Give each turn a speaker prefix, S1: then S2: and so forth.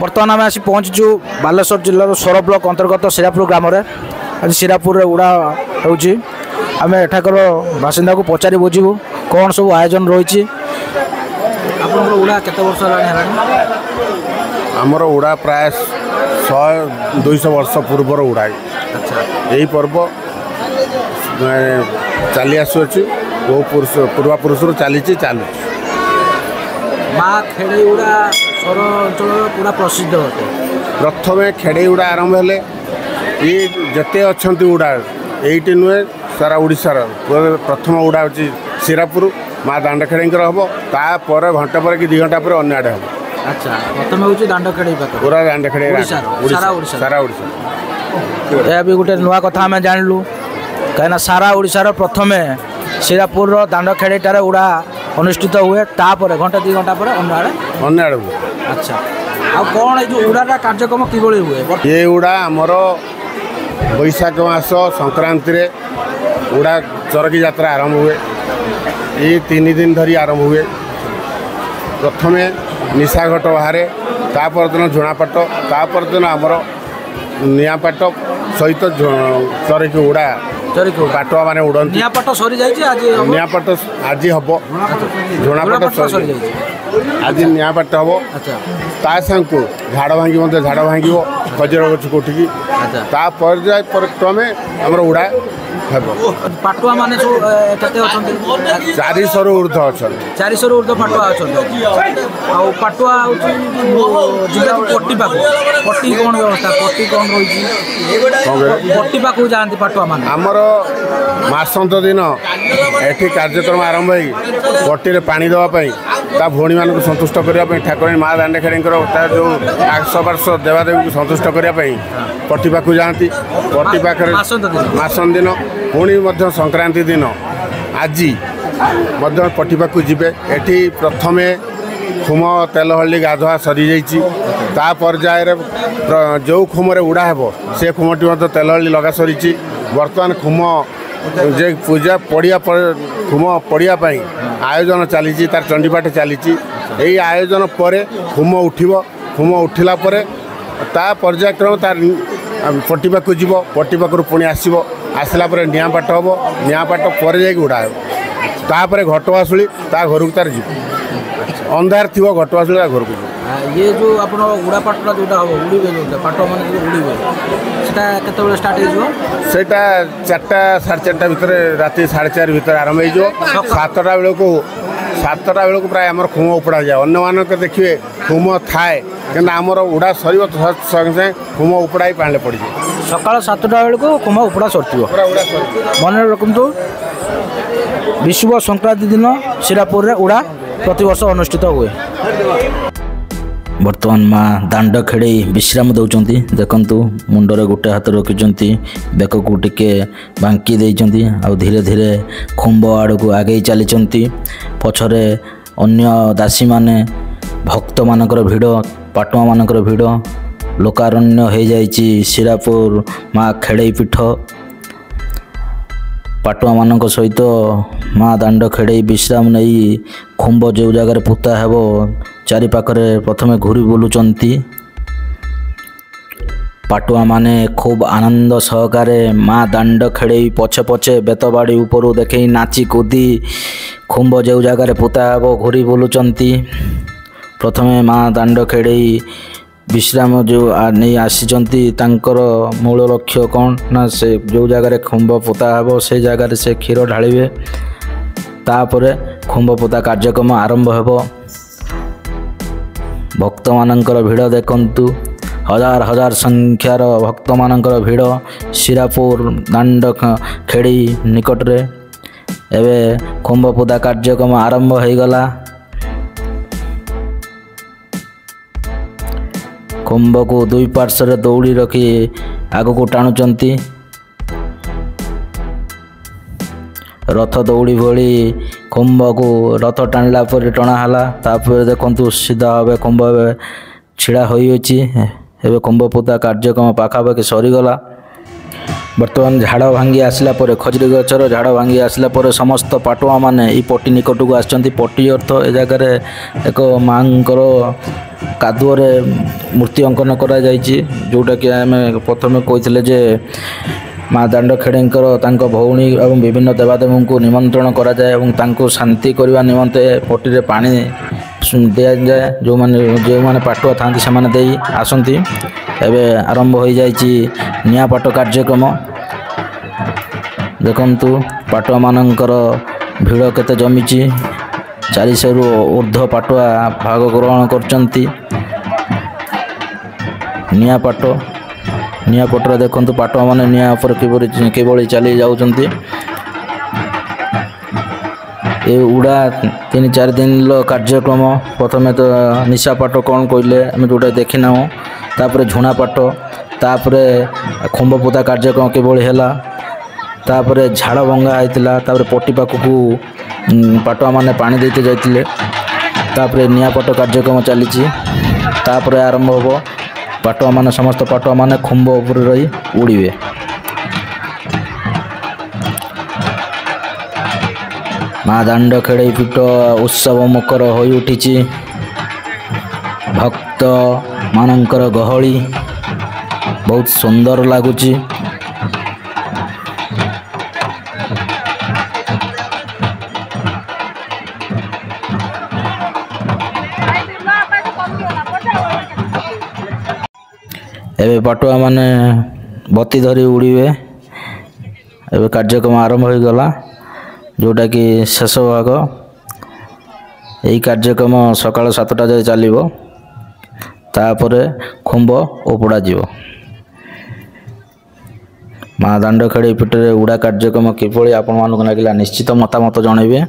S1: बर्तमान आम आसी पहुँचु बालेश्वर जिलार सोर ब्लॉक अंतर्गत शिरापुर ग्राम आज शिरापुर उड़ा होमें एठाकर बासिंदा को पचारि बुझू कौन सब आयोजन रही उड़ा केते वर्ष
S2: आमर उड़ा प्राय 100-200 वर्ष पूर्वर उड़ा यही पर्व चली आसुच्छी पूर्वा पुरुष चली चालू
S1: माँ खेड़े उड़ा सौर अंचल पूरा प्रसिद्ध होते
S2: प्रथम खेड़े उड़ा आरंभ हेले ये जिते अच्छा उड़ा ये नुहे सारा ओडार प्रथम उड़ा हूँ शिरापुर माँ दांड खेड़ेर हम तापर घंटा पर कि 2 घंटा पर अन्य आड़े हम।
S1: अच्छा प्रथम हूँ दांड खेड़े
S2: पूरा दांड खेड़े
S1: सारा ओडिशा यह भी गोटे नुआ कथा आम जानलु कहीं सारा ओडिशार प्रथम शिरापुर दांड खेड़ेटार उड़ा अनुष्ठित हुए तापर घंटा 2 घंटा पर
S2: अन्य आड़े हुए।
S1: अच्छा आ कौन ये उड़ाटा कार्यक्रम कि हुए
S2: ये उड़ा आमर बैशाख मास संक्रांति रे उड़ा चरकी यात्रा आरंभ हुए ये 3 दिन धरी आरंभ हुए। प्रथम निशाघट बाहर तापर दिन झुणापाट तापर दिन आमर निआपाट सहित चरकी उड़ा पाटुआ माने उड़ती
S1: निआपाट सरी जाइए
S2: निआपाट आज हम झुणापाट सरी आज निआपाट हम ता सांग को झाड़ भांगी झाड़ भांग खजर गछ कोटिकी ता पर्याय क्रमे आमर उड़ा
S1: पाटुआ माने
S2: 400 ऊर्ध्व अच्छा
S1: 400 ऊर्ध्व पाटुआ अच्छा पाटुआ जिला पट्टी पाक पट्टी कौन व्यवस्था पट्टी कौन रही पट्टी पाक जाती पाटुआ मान
S2: आमर मासंत दिन एठी कार्यक्रम आरंभ हो पट्टी पानी देवाई ता भौणी मान संतुष्ट करने ठाकुराणी माँ दांडे खेड़ेर जो 100 वर्ष देवादेवी को संतुष्ट करने पट्टी पाक जाती पट्टी पाखे मासन दिन पुणी संक्रांति दिन आज पट्टी पाक जीवे एठी प्रथमे खुम तेल हल्दी गाधुआ सरी जा पर्यायर जो खुम उड़ा हे से खुमटी तेल हल्दी लगा सरी बर्तमान खुम जे पूजा पड़िया खुम पड़िया आयोजन चली तार चंडीपाठ चली यही आयोजन पर खुम खुम उठिला ता पर्यायक्रम तार पट्टी पाक जीव पट्टी पाखु पुणी आसला निआपाट हम निआपाट पर जा उड़ा तापर घटवासुली ता घर को तार जीव अंधार थी घटवासुली ता घर को
S1: ये जो आप उड़ा पाटा जोटा हम उड़े जो पाट मैंने उड़े से स्टार्ट
S2: होटा 4टा 4:30 भितर राति 4:30 भितर आरंभ हो 7टा बेलू प्राय आम खुम उपड़ा जाए अन्य मानक देखिए खुम थाए कि आमर उड़ा सर संगे खुम उपड़ा पानी पड़ जाए
S1: सका 7टा बेलू खुम उपड़ा सरती मन रखु विश्व संक्रांति दिन शिरापुर रे उड़ा प्रति वर्ष अनुष्ठित हुए। बर्तमान माँ दांड खेड़े विश्राम दौरान देखु मुंडरे गोटे हाथ रखिंट बेक को टिके बांकी देइचंती आ धीरे धीरे खुंब आड़ को आगे चली पछरे अन्य दासी माने भक्त मानकर भिड़ पाटुआ मानकर भिड़ लोकारण्य हो जाइछि शिरापुर माँ खेड़े पीठ पाटुआ मानक सहित माँ दांड खेड़े विश्राम नहीं खुंब जो जगार पुता हेब चारिपाखरे प्रथमे घूरी बुलुचंती पाटुआ माने खूब आनंद सहकारे माँ दांड खेड़े पछे पछे बेतबाड़ी उपरू देखे नाची कूदी खुंब जो जगार पुता हेब घूरी बुलुचंती प्रथमे माँ दांड खेड़े विश्राम जो नहीं आसीचंती तांकर मूल लक्ष्य कौन ना से जो जगार खुंब पोता हेब से जगार से क्षीर ढालिबे तापर खुंब पोता कार्यक्रम आरंभ हेब भक्त मानकर भिड़ देखंतु हजार हजार संख्यार भक्त मानकर भिड़ शिरापुर दांड खेड़ी निकट रे एवं खुंब पोता कार्यक्रम आरंभ हो गला। खुंब को 2 पार्श्व दौड़ी रखी आग को टाणुचंती रथ दौड़ी भली खुंब को रथ टाणिला पर टणाला तापर देखु सीधा भाव खुंब छिड़ा होइछि एवं खुंब पोता कार्यक्रम पाखापाखि सरीगला। ବର୍ତ୍ତମାନ ଝାଡ଼ ଭାଙ୍ଗି ଆସିଲା ପରେ ଖଜୁରୀ ଗଛର ଝାଡ଼ ଭାଙ୍ଗି ଆସିଲା ପରେ ସମସ୍ତ ପାଟୁଆମାନେ ଏହି ପଟି ନିକଟକୁ ଆସିଛନ୍ତି। ପଟି ଅର୍ଥ ଏ ଜାଗାରେ ଏକ ମାଆଙ୍କର କାଦୁଅରେ ମୂର୍ତ୍ତି ଅଙ୍କନ କରାଯାଇଛି, ଯେଉଁଟାକି ଆମେ ପ୍ରଥମେ କହିଥିଲେ ଯେ ମା ଦାଣ୍ଡଖେଡ଼ିଙ୍କର ତାଙ୍କ ଭଉଣୀ ଏବଂ ବିଭିନ୍ନ ଦେବାଦେବୀଙ୍କୁ ନିମନ୍ତ୍ରଣ କରାଯାଏ ଏବଂ ତାଙ୍କୁ ଶାନ୍ତି କରିବା ନିମନ୍ତେ ପଟିରେ ପାଣି ଦିଆଯାଏ। ଯେଉଁମାନେ ପାଟୁଆ ଥାଆନ୍ତି ସେମାନେ ଦେଇ ଆସନ୍ତି। ଏବେ ଆରମ୍ଭ ହୋଇଯାଇଛି ନିଆଁପାଟ କାର୍ଯ୍ୟକ୍ରମ। ଦେଖନ୍ତୁ ପାଟୁଆମାନଙ୍କର ଭିଡ଼ କେତେ ଜମିଛି। 400ରୁ ଉର୍ଦ୍ଧ୍ୱ ପାଟୁଆ ଭାଗ ଗ୍ରହଣ କରୁଛନ୍ତି। ନିଆଁପାଟରେ ଦେଖନ୍ତୁ ପାଟୁଆମାନେ ନିଆଁ ଉପରେ କିଭଳି ଚାଲି ଯାଉଛନ୍ତି। ଏ ଉଡ଼ା 3-4 ଦିନର କାର୍ଯ୍ୟକ୍ରମ। ପ୍ରଥମେ ତ ନିଶାପାଟ କ'ଣ କହିଲେ ଆମେ ଯେଉଁଟା ଦେଖିନାହୁଁ, ତାପରେ ଝୁଣାପାଟ, ତାପରେ ଖୁମ୍ବପୋତା କାର୍ଯ୍ୟକ୍ରମ କିଭଳି ହେଲା, ତାପରେ ଝାଡ଼ ଭଙ୍ଗା ହେଇଥିଲା, ତାପରେ ପଟି ପାଖକୁ ପାଟୁଆମାନେ ପାଣି ଦେଇତେ ଯାଇଥିଲେ, ତାପରେ ନିଆଁପାଟ କାର୍ଯ୍ୟକ୍ରମ ଚାଲିଛି। ତାପରେ ଆରମ୍ଭ ହେବ ପାଟୁଆମାନେ ସମସ୍ତ ପାଟୁଆମାନେ ଖୁମ୍ବ ଉପରେ ରହି ଉଡ଼ିବେ। ମା ଦାଣ୍ଡଖେଡ଼େଇ ପୀଠ ଉତ୍ସବ ମୁଖର ହୋଇ ଉଠିଛି। ଭକ୍ତମାନଙ୍କର ଗହଳି ବହୁତ ସୁନ୍ଦର ଲାଗୁଛି। ଏବେ ପାଟୁଆମାନେ ବତି ଧରି ଉଡ଼ିବେ। ଏବେ କାର୍ଯ୍ୟକ୍ରମ ଆରମ୍ଭ ହୋଇଗଲା, ଯେଉଁଟାକି ଶେଷ ଭାଗ। ଏହି କାର୍ଯ୍ୟକ୍ରମ ସକାଳ 7ଟା ଯାଏ ଚାଲିବ। ତାପରେ ଖୁମ୍ବ ଓପଡ଼ାଯିବ। ମା ଦାଣ୍ଡଖେଡ଼େଇ ପୀଠରେ ଉଡ଼ା କାର୍ଯ୍ୟକ୍ରମ କିଭଳି ଆପଣମାନଙ୍କୁ ଲାଗିଲା ନିଶ୍ଚିତ ମତାମତ ଜଣାଇବେ।